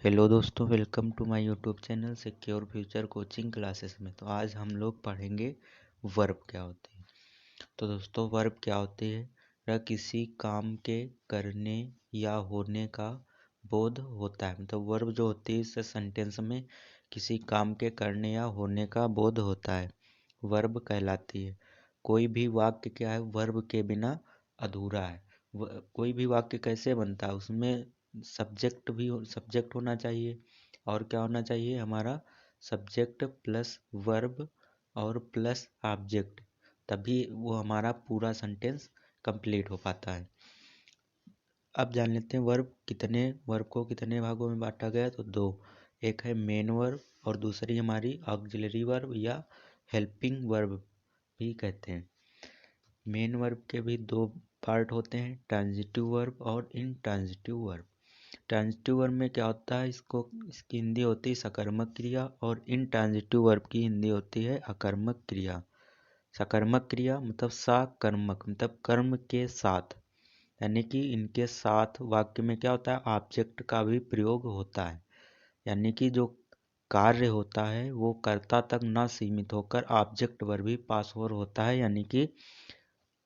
Hello दोस्तों, welcome to my YouTube channel secure future coaching classes में। तो आज हम लोग पढ़ेंगे वर्ब क्या होते हैं। तो दोस्तों, वर्ब क्या होती है? वह किसी काम के करने या होने का बोध होता है। मतलब वर्ब जो होती है इससे सेंटेंस में किसी काम के करने या होने का बोध होता है, वर्ब कहलाती है। कोई भी वाक्य क्या है, वर्ब के बिना अधूरा है। कोई भी वाक्य कैसे बनता है, उसमें सब्जेक्ट होना चाहिए। और क्या होना चाहिए? हमारा सब्जेक्ट प्लस वर्ब और प्लस ऑब्जेक्ट, तभी वो हमारा पूरा सेंटेंस कंप्लीट हो पाता है। अब जान लेते हैं वर्ब को कितने भागों में बांटा गया। तो दो, एक है मेन वर्ब और दूसरी हमारी ऑक्सिलरी वर्ब या हेल्पिंग वर्ब भी कहते हैं। मेन वर्ब के भी दो पार्ट होते हैं, ट्रांजिटिव वर्ब और इनट्रांजिटिव वर्ब। ट्रांजिटिव वर्ब में क्या होता है, इसकी हिंदी होती है सकर्मक क्रिया, और इनट्रांजिटिव वर्ब की हिंदी होती है अकर्मक क्रिया। सकर्मक क्रिया मतलब सकर्मक मतलब कर्म के साथ, यानी कि इनके साथ वाक्य में क्या होता है, ऑब्जेक्ट का भी प्रयोग होता है। यानी कि जो कार्य होता है वो कर्ता तक न सीमित होकर ऑब्जेक्ट पर भी पास ओवर होता है। यानी कि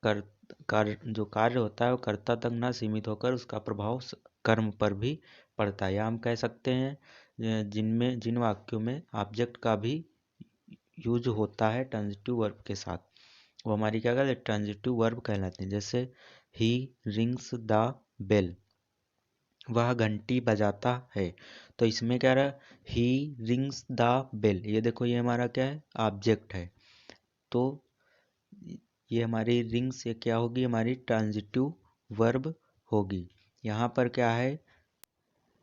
जो कार्य होता है वो कर्ता तक न सीमित होकर उसका प्रभाव कर्म पर भी पड़ता है। या हम कह सकते हैं जिन वाक्यों में ऑब्जेक्ट का भी यूज होता है ट्रांजिटिव वर्ब के साथ, वो हमारी क्या कहते हैं, ट्रांजिटिव वर्ब कहलाते हैं। जैसे ही रिंग्स द बेल, वह घंटी बजाता है। तो इसमें क्या रहा, ही रिंग्स द बेल, ये देखो ये हमारा क्या है, ऑब्जेक्ट है। तो ये हमारी रिंग्स ये क्या होगी, हमारी ट्रांजिटिव वर्ब होगी। यहाँ पर क्या है,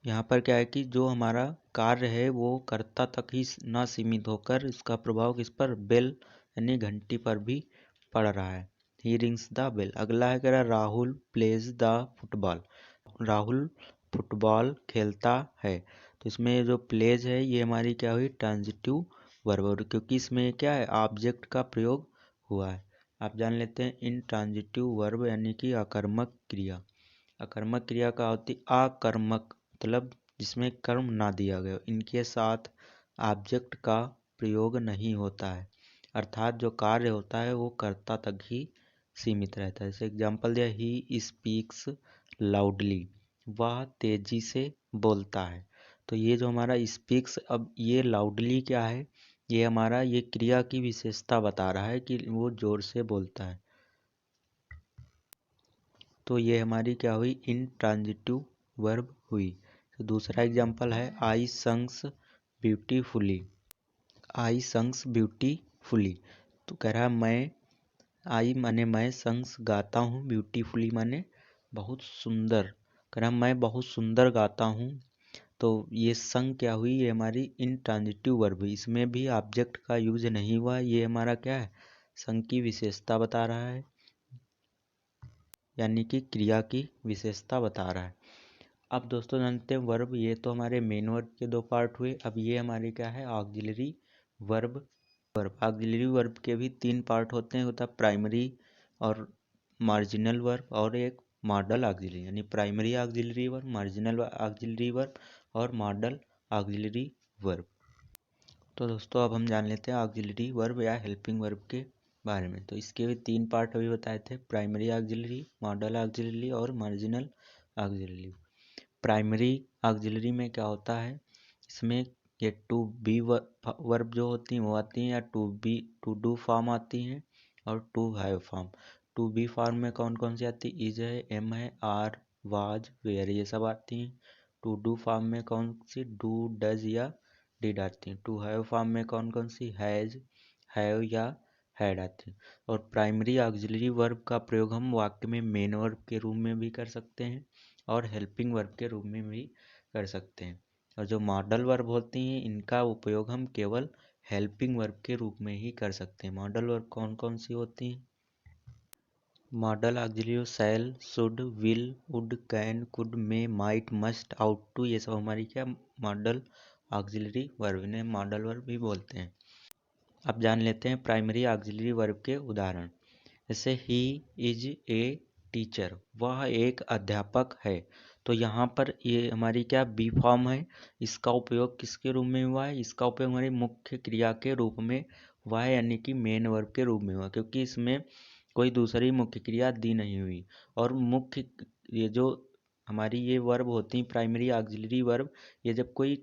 यहाँ पर क्या है कि जो हमारा कार्य है वो कर्ता तक ही ना सीमित होकर इसका प्रभाव किस पर, बेल यानी घंटी पर भी पड़ रहा है। ही रिंग्स द बेल। अगला है कह रहा Rahul plays the football, Rahul football खेलता है। तो इसमें जो प्लेज है ये हमारी क्या हुई, ट्रांजिटिव वर्ब, क्योंकि इसमें क्या है, ऑब्जेक्ट का प्रयोग हुआ है। आप जान लेते हैं इन ट्रांजिटिव वर्ब यानी कि अकर्मक क्रिया। अकर्मक क्रिया का होती आकर्मक मतलब जिसमें कर्म ना दिया गया, इनके साथ ऑब्जेक्ट का प्रयोग नहीं होता है, अर्थात जो कार्य होता है वो कर्ता तक ही सीमित रहता है। जैसे एग्जाम्पल दिया, ही स्पीक्स लाउडली, वह तेजी से बोलता है। तो ये जो हमारा स्पीक्स, अब ये लाउडली क्या है, ये हमारा ये क्रिया की विशेषता बता रहा है कि वो जोर से बोलता है। तो ये हमारी क्या हुई, इनट्रांजिटिव वर्ब हुई। तो दूसरा एग्जाम्पल है आई संग्स ब्यूटीफुली, आई संग्स ब्यूटीफुली। तो कह रहा है मैं, आई माने मैं, संग्स गाता हूँ, ब्यूटीफुली माने बहुत सुंदर। कह रहा है मैं बहुत सुंदर गाता हूँ। तो ये संग क्या हुई, ये हमारी इनट्रांजिटिव वर्ब हुई। इसमें भी ऑब्जेक्ट का यूज नहीं हुआ, ये हमारा क्या है, संग की विशेषता बता रहा है, यानी कि क्रिया की विशेषता बता रहा है। अब दोस्तों जानते हैं वर्ब, ये तो हमारे मेन वर्ब के दो पार्ट हुए। अब ये हमारे क्या है, ऑक्सिलरी वर्ब। ऑक्सिलरी वर्ब के भी तीन पार्ट होते हैं, होता है प्राइमरी और मार्जिनल वर्ब और एक मॉडल ऑक्सिलरी, यानी primary auxiliary verb, marginal auxiliary verb और मॉडल ऑक्सिलरी वर्ब। तो दोस्तों अब हम जान लेते हैं ऑक्सिलरी वर्ब या हेल्पिंग वर्ब के बारे में। तो इसके भी तीन पार्ट अभी बताए थे, प्राइमरी ऑक्सिलरी, मॉडल ऑक्सिलरी और मार्जिनल ऑक्सिलरी। प्राइमरी ऑक्सिलरी में क्या होता है, इसमें ये टू बी वर्ब जो होती हैं वो आती हैं, या टू डू फॉर्म आती हैं और to have form. To be form में कौन कौन सी आती है, इज है, एम है, आर, वाज, वेयर, ये सब आती हैं। टू डू फॉर्म में कौन सी, डू, डज या डिड आती हैं। टू हैव फॉर्म में कौन कौन सी, हैज, हैव या हैड आती हैं। और प्राइमरी ऑक्सिलरी वर्ब का प्रयोग हम वाक्य में मेन वर्ब के रूप में भी कर सकते हैं और हेल्पिंग वर्ब के रूप में भी कर सकते हैं। और जो मॉडल वर्ब होती हैं इनका उपयोग हम केवल हेल्पिंग वर्ब के रूप में ही कर सकते हैं। मॉडल वर्ब कौन कौन सी होती हैं, modal auxiliary shall, should, will, would, can, could, may, might, must, ought to, ये सब हमारी क्या, मॉडल ऑक्सिलरी वर्ब, इन्हें मॉडल वर्ब भी बोलते हैं। अब जान लेते हैं प्राइमरी ऑक्सिलरी वर्ब के उदाहरण। जैसे ही इज ए टीचर, वह एक अध्यापक है। तो यहाँ पर ये हमारी क्या बी फॉर्म है, इसका उपयोग किसके रूप में हुआ है, इसका उपयोग हमारी मुख्य क्रिया के रूप में हुआ है, यानी कि मेन वर्ब के रूप में हुआ, क्योंकि इसमें कोई दूसरी मुख्य क्रिया दी नहीं हुई। और मुख्य ये जो हमारी ये वर्ब होती हैं प्राइमरी ऑक्सिलरी वर्ब, ये जब कोई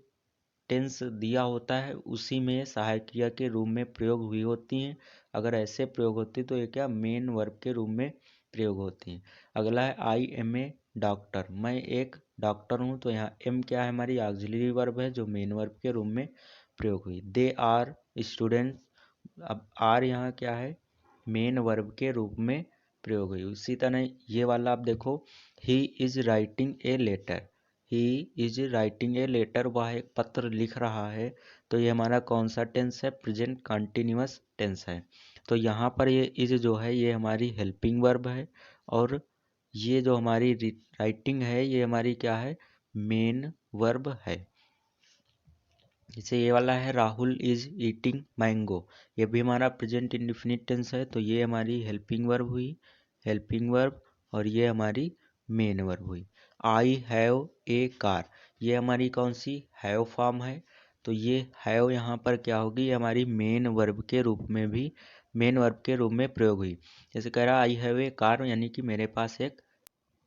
टेंस दिया होता है उसी में सहायक क्रिया के रूप में प्रयोग हुई होती हैं। अगर ऐसे प्रयोग होती तो ये क्या मेन वर्ब के रूप में प्रयोग होती हैं। अगला है आई एम ए डॉक्टर, मैं एक डॉक्टर हूँ, तो यहाँ एम क्या है, हमारी ऑक्सिलरी वर्ब है जो मेन वर्ब के रूप में प्रयोग हुई। दे आर स्टूडेंट, अब आर यहाँ क्या है, मेन वर्ब के रूप में प्रयोग हुई। उसी तरह ये वाला आप देखो, he is writing a letter, he is writing a letter, वह एक पत्र लिख रहा है, तो ये हमारा कौन सा टेंस है, प्रेजेंट कंटिन्यूअस टेंस है। तो यहाँ पर ये इज जो है ये हमारी हेल्पिंग वर्ब है, और ये जो हमारी राइटिंग है ये हमारी क्या है, मेन वर्ब है। जैसे ये वाला है राहुल इज ईटिंग मैंगो, ये भी हमारा प्रेजेंट इंडेफिनिट टेंस है, तो ये हमारी हेल्पिंग वर्ब हुई, हेल्पिंग वर्ब, और ये हमारी मेन वर्ब हुई। आई हैव ए कार, ये हमारी कौन सी हैव फॉर्म है, तो ये हैव यहाँ पर क्या होगी, ये हमारी मेन वर्ब के रूप में भी मेन वर्ब के रूप में प्रयोग हुई। जैसे कह रहा आई हैव ए कार, यानी कि मेरे पास एक।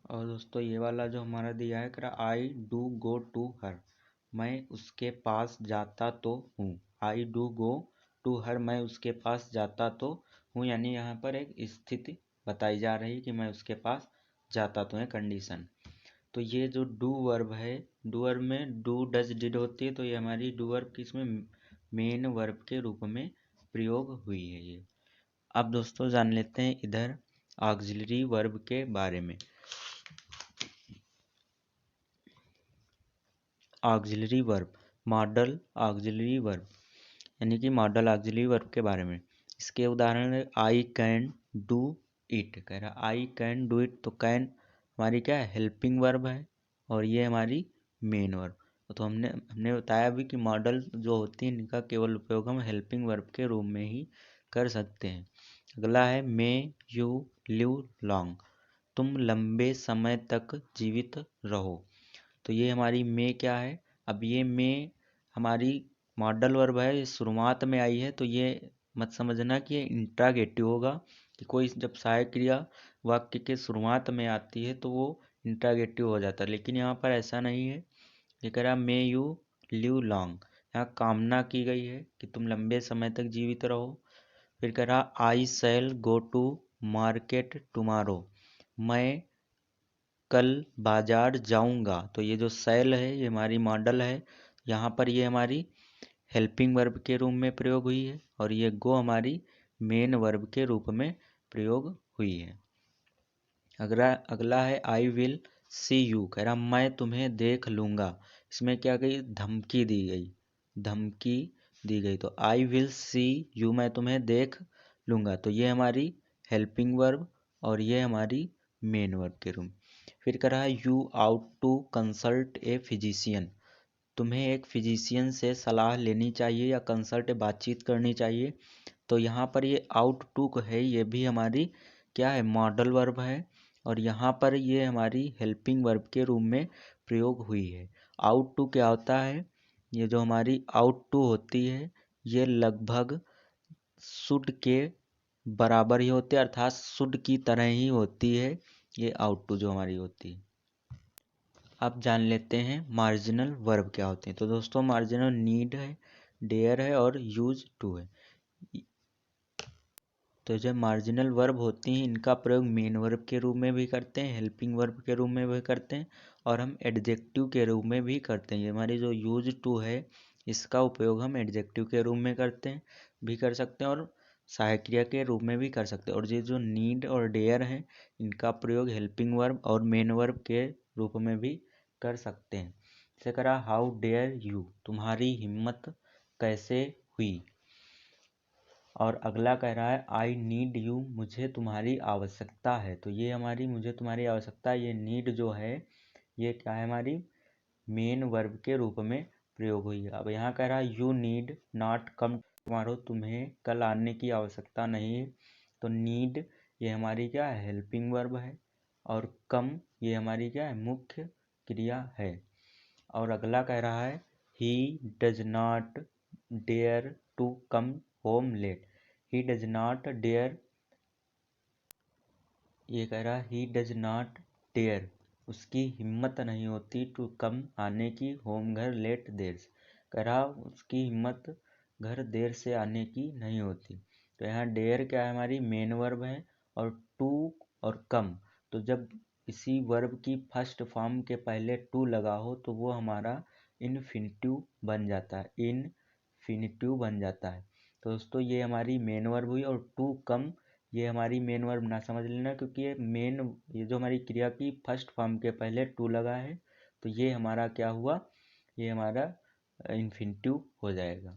और दोस्तों ये वाला जो हमारा दिया है, कह रहा I do go to her, मैं उसके पास जाता तो हूँ। I do go to her, मैं उसके पास जाता तो हूँ, यानी यहाँ पर एक स्थिति बताई जा रही है कि मैं उसके पास जाता तो है, कंडीशन। तो ये जो डू वर्ब है, डू वर्ब में डू डज डिड होती है, तो ये हमारी डू वर्ब किसमें मेन वर्ब के रूप में प्रयोग हुई है ये। अब दोस्तों जान लेते हैं इधर ऑक्सिलरी वर्ब के बारे में। Auxiliary verb, model auxiliary verb, यानी कि मॉडल ऑक्सिलरी वर्ब के बारे में। इसके उदाहरण है आई कैन डू इट, कह रहा आई कैन डू इट, तो कैन हमारी क्या है, हेल्पिंग वर्ब है, और ये हमारी मेन वर्ब। तो हमने बताया भी कि मॉडल जो होती है इनका केवल उपयोग हम हेल्पिंग वर्ब के रूप में ही कर सकते हैं। अगला है मे यू लिव लॉन्ग, तुम लंबे समय तक जीवित रहो, तो ये हमारी मे क्या है, अब ये मे हमारी मॉडल वर्ब है, ये शुरुआत में आई है, तो ये मत समझना कि ये इंट्रागेटिव होगा, कि कोई जब सहायक क्रिया वाक्य के शुरुआत में आती है तो वो इंट्रागेटिव हो जाता है, लेकिन यहाँ पर ऐसा नहीं है। ये कह रहा मे यू लिव लॉन्ग, यहाँ कामना की गई है कि तुम लंबे समय तक जीवित रहो। फिर कह रहा आई शैल गो टू मार्केट टुमारो, मैं कल बाजार जाऊंगा, तो ये जो शैल है ये हमारी मॉडल है, यहाँ पर ये हमारी हेल्पिंग वर्ब के रूप में प्रयोग हुई है, और ये गो हमारी मेन वर्ब के रूप में प्रयोग हुई है। अगला है आई विल सी यू, कह रहा मैं तुम्हें देख लूंगा, इसमें क्या गई, धमकी दी गई, धमकी दी गई, तो आई विल सी यू, मैं तुम्हें देख लूंगा, तो ये हमारी हेल्पिंग वर्ब, और ये हमारी मेन वर्ब के रूप। फिर कह रहा है you ought to consult a physician, तुम्हें एक फिजिशियन से सलाह लेनी चाहिए या कंसल्ट बातचीत करनी चाहिए, तो यहाँ पर ये आउट टू है, ये भी हमारी क्या है, मॉडल वर्ब है, और यहाँ पर ये हमारी हेल्पिंग वर्ब के रूप में प्रयोग हुई है। आउट टू क्या होता है, ये जो हमारी आउट टू होती है ये लगभग शुड के बराबर ही होती है, अर्थात शुड की तरह ही होती है ये आउट टू जो हमारी होती है। अब जान लेते हैं मार्जिनल वर्ब क्या होते हैं। तो दोस्तों मार्जिनल नीड है, डेयर है, और यूज टू है। तो जो मार्जिनल वर्ब होती हैं इनका प्रयोग मेन वर्ब के रूप में भी करते हैं, हेल्पिंग वर्ब के रूप में भी करते हैं, और हम एडजेक्टिव के रूप में भी करते हैं। ये हमारी जो यूज टू है इसका उपयोग हम एडजेक्टिव के रूप में करते हैं, भी कर सकते हैं, और सहायक क्रिया के रूप में भी कर सकते हैं। और ये जो नीड और डेयर हैं इनका प्रयोग हेल्पिंग वर्ब और मेन वर्ब के रूप में भी कर सकते हैं। जैसे करा हाउ डेयर यू, तुम्हारी हिम्मत कैसे हुई। और अगला कह रहा है आई नीड यू, मुझे तुम्हारी आवश्यकता है, तो ये हमारी मुझे तुम्हारी आवश्यकता, ये नीड जो है ये क्या है, हमारी मेन वर्ब के रूप में प्रयोग हुई है। अब यहाँ कह रहा है you need not come tomorrow, तुम्हें कल आने की आवश्यकता नहीं है, तो नीड ये हमारी क्या है, हेल्पिंग वर्ब है, और कम ये हमारी क्या है, मुख्य क्रिया है। और अगला कह रहा है he does not dare to come home late. He does not dare, ये कह रहा है ही डज नॉट डेयर, उसकी हिम्मत नहीं होती टू कम आने की होम घर लेट देर से। कह रहा उसकी हिम्मत घर देर से आने की नहीं होती। तो यहाँ डेयर क्या है, हमारी मेन वर्ब है, और टू और कम, तो जब किसी वर्ब की फर्स्ट फॉर्म के पहले टू लगा हो तो वो हमारा इन्फिनिटिव बन जाता है, इनफिनिटिव बन जाता है। तो दोस्तों ये हमारी मेन वर्ब हुई, और टू कम ये हमारी मेन वर्ब ना समझ लेना, क्योंकि ये जो हमारी क्रिया की फर्स्ट फॉर्म के पहले टू लगा है, तो ये हमारा क्या हुआ, ये हमारा इन्फिनिटिव हो जाएगा।